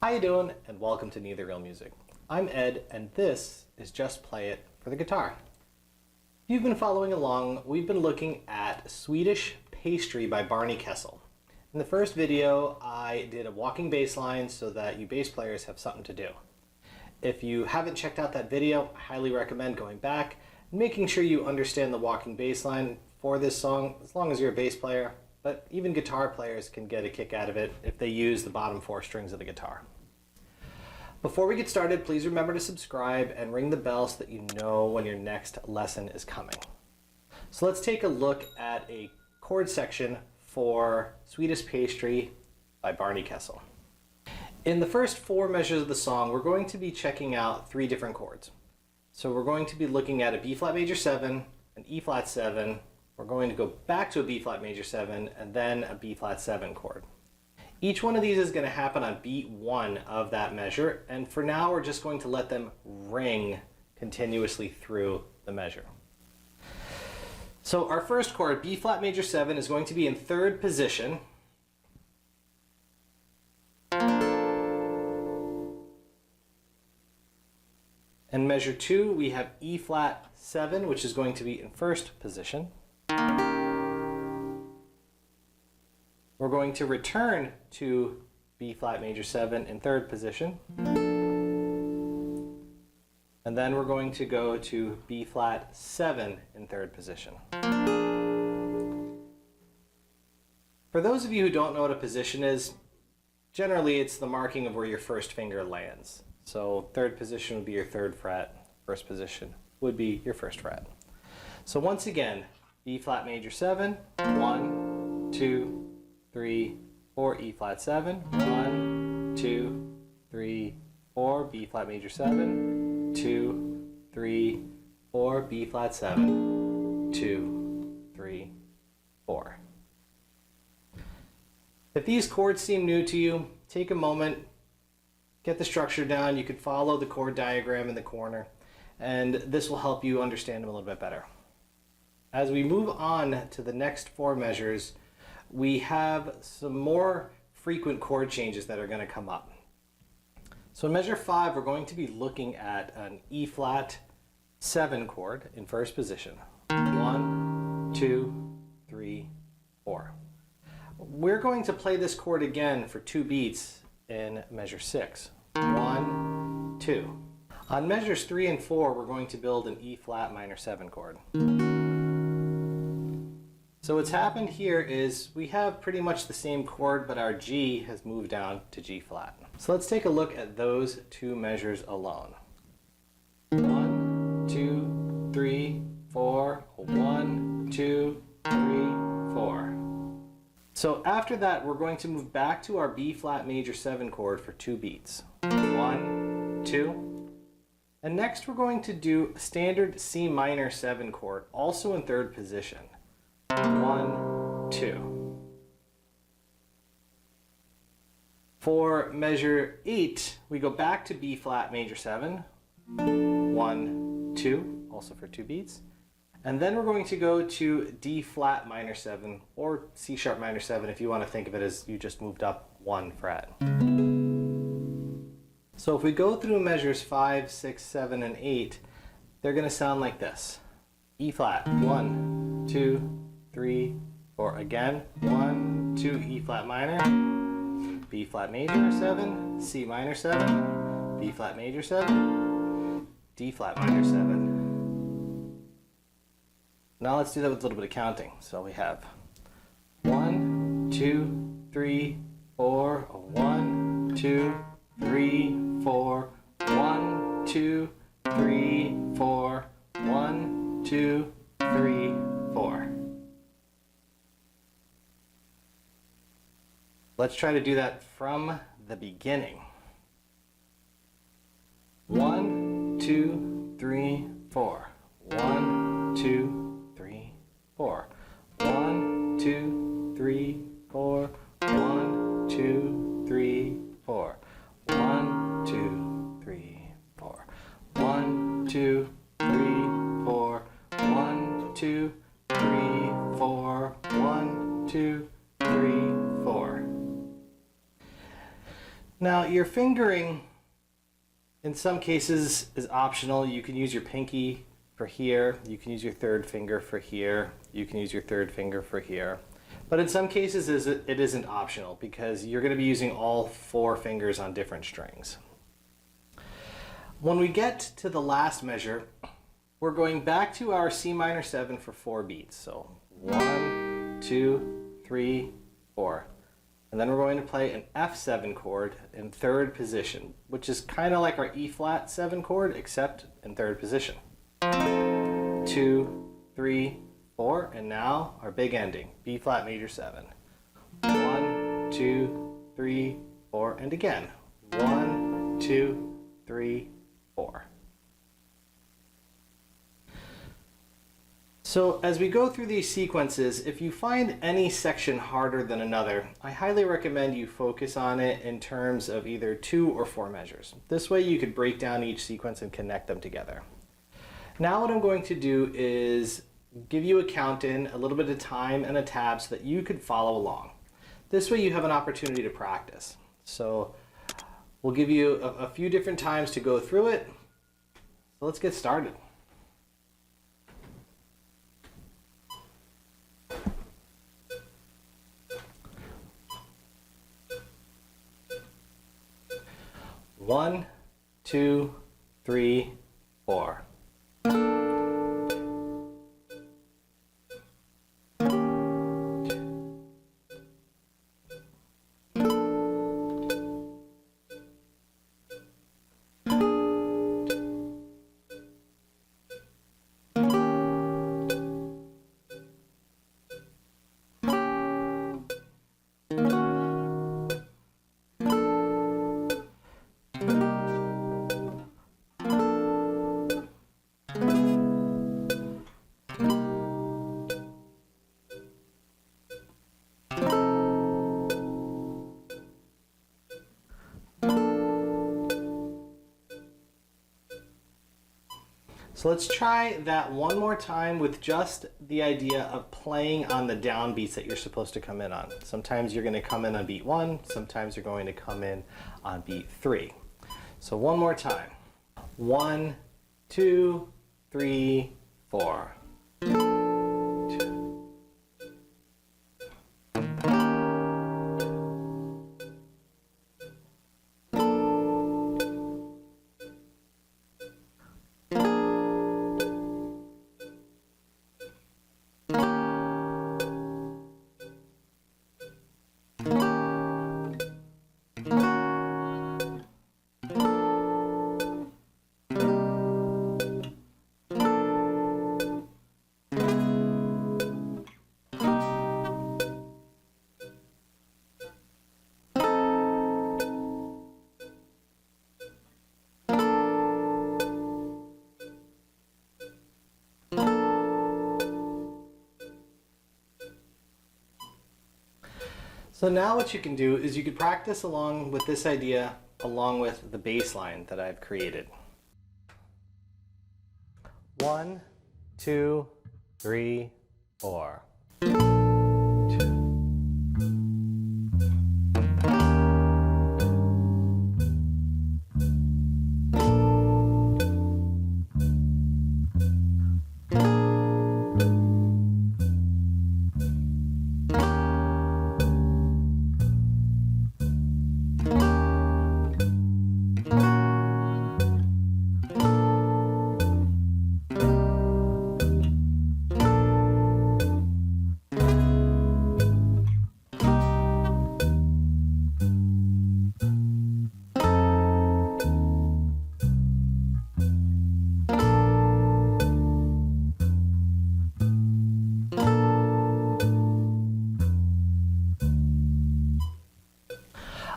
How you doing? And welcome to Neither Real Music. I'm Ed, and this is Just Play It for the Guitar. If you've been following along, we've been looking at Swedish Pastry by Barney Kessel. In the first video, I did a walking bass line so that you bass players have something to do. If you haven't checked out that video, I highly recommend going back and making sure you understand the walking bass line for this song, as long as you're a bass player. But even guitar players can get a kick out of it if they use the bottom 4 strings of the guitar. Before we get started, please remember to subscribe and ring the bell so that you know when your next lesson is coming. So let's take a look at a chord section for Swedish Pastry by Barney Kessel. In the first 4 measures of the song, we're going to be checking out 3 different chords. So we're going to be looking at a B flat major 7, an E flat 7, we're going to go back to a B flat major 7, and then a B flat 7 chord. Each one of these is going to happen on beat 1 of that measure, and for now we're just going to let them ring continuously through the measure. So our first chord, B flat major 7, is going to be in 3rd position. And measure 2, we have E flat 7, which is going to be in 1st position. We're going to return to B flat major 7 in 3rd position. And then we're going to go to B flat 7 in 3rd position. For those of you who don't know what a position is, generally it's the marking of where your first finger lands. So 3rd position would be your 3rd fret, 1st position would be your 1st fret. So once again, B flat major 7, 1, 2, 3, 4, E flat 7, 1, 2, 3, 4, B flat major 7, 2, 3, 4, B flat 7, 2, 3, 4. If these chords seem new to you, take a moment, get the structure down. You could follow the chord diagram in the corner, and this will help you understand them a little bit better. As we move on to the next 4 measures, we have some more frequent chord changes that are going to come up. So in measure 5, we're going to be looking at an E flat 7 chord in 1st position. 1, 2, 3, 4. We're going to play this chord again for 2 beats in measure 6. 1, 2. On measures 3 and 4, we're going to build an E flat minor 7 chord. So what's happened here is we have pretty much the same chord, but our G has moved down to G flat. So let's take a look at those 2 measures alone. 1, 2, 3, 4, 1, 2, 3, 4. So after that, we're going to move back to our B flat major 7 chord for 2 beats. 1, 2. And next we're going to do a standard C minor 7 chord, also in 3rd position. 1, 2. For measure 8, we go back to B flat major 7. 1, 2, also for 2 beats. And then we're going to go to D flat minor 7 or C sharp minor 7 if you want to think of it as you just moved up 1 fret. So if we go through measures 5, 6, 7, and 8, they're going to sound like this. E flat, 1, 2, 3, 4. Again, 1, 2, E flat minor, B flat major 7, C minor 7, B flat major 7, D flat minor 7. Now let's do that with a little bit of counting. So we have 1, 2, 3, 4, 1, 2, 3, 4, 1, 2, 3, 4, 1, 2, 3, 4. Let's try to do that from the beginning. 1, 2, 3, 4. 1, 2, 3, 4. 1, 2, 3, 4. 1, 2, 3, 4. 1, 2, 3, 4. 1, 2, 3, 4. 1, 2, 3, 4. 1, 2, 3, 4. Now, your your fingering, in some cases, is optional. You can use your pinky for here, you can use your third finger for here, you can use your third finger for here. But in some cases, it isn't optional because you're going to be using all 4 fingers on different strings. When we get to the last measure, we're going back to our C minor 7 for 4 beats. So 1, 2, 3, 4. And then we're going to play an F7 chord in 3rd position, which is kind of like our E flat 7 chord, except in 3rd position. 2, 3, 4, and now our big ending, B flat major 7. 1, 2, 3, 4, and again. 1, 2, 3, 4. So as we go through these sequences, if you find any section harder than another, I highly recommend you focus on it in terms of either 2 or 4 measures. This way you could break down each sequence and connect them together. Now what I'm going to do is give you a count in, a little bit of time and a tab so that you could follow along. This way you have an opportunity to practice. So we'll give you a few different times to go through it. So let's get started. One, 2, 3, 4. So let's try that one more time with just the idea of playing on the downbeats that you're supposed to come in on. Sometimes you're going to come in on beat 1, sometimes you're going to come in on beat 3. So one more time. 1, 2, 3, 4. So now what you can do is you could practice along with this idea along with the bass line that I've created. 1, 2, 3, 4.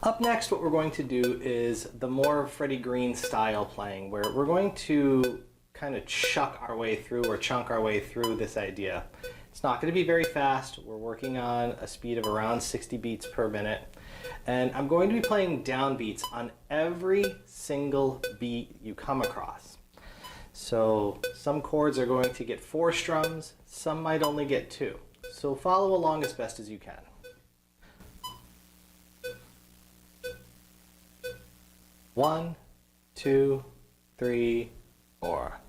Up next, what we're going to do is the more Freddie Green style playing, where we're going to kind of chuck our way through or chunk our way through this idea. It's not going to be very fast. We're working on a speed of around 60 beats per minute. And I'm going to be playing downbeats on every single beat you come across. So some chords are going to get 4 strums, some might only get 2. So follow along as best as you can. 1, 2, 3, 4.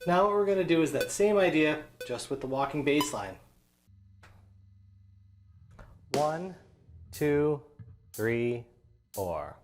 Now what we're going to do is that same idea, just with the walking bass line. 1, 2, 3, 4.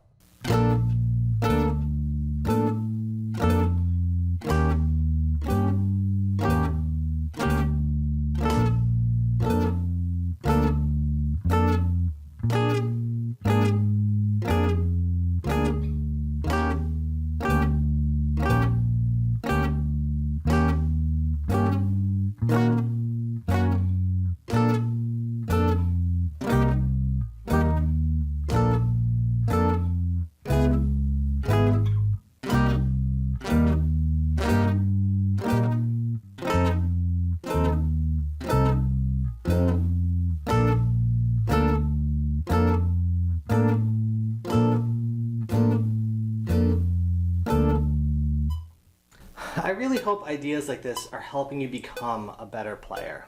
I really hope ideas like this are helping you become a better player.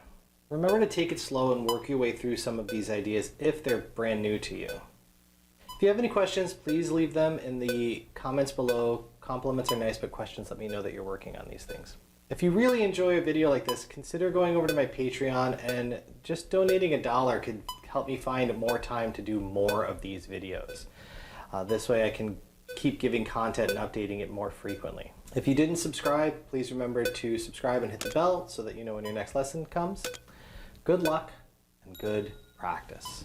Remember to take it slow and work your way through some of these ideas if they're brand new to you. If you have any questions, please leave them in the comments below. Compliments are nice, but questions let me know that you're working on these things. If you really enjoy a video like this, consider going over to my Patreon, and just donating $1 could help me find more time to do more of these videos. This way I can keep giving content and updating it more frequently. If you didn't subscribe, please remember to subscribe and hit the bell so that you know when your next lesson comes. Good luck and good practice.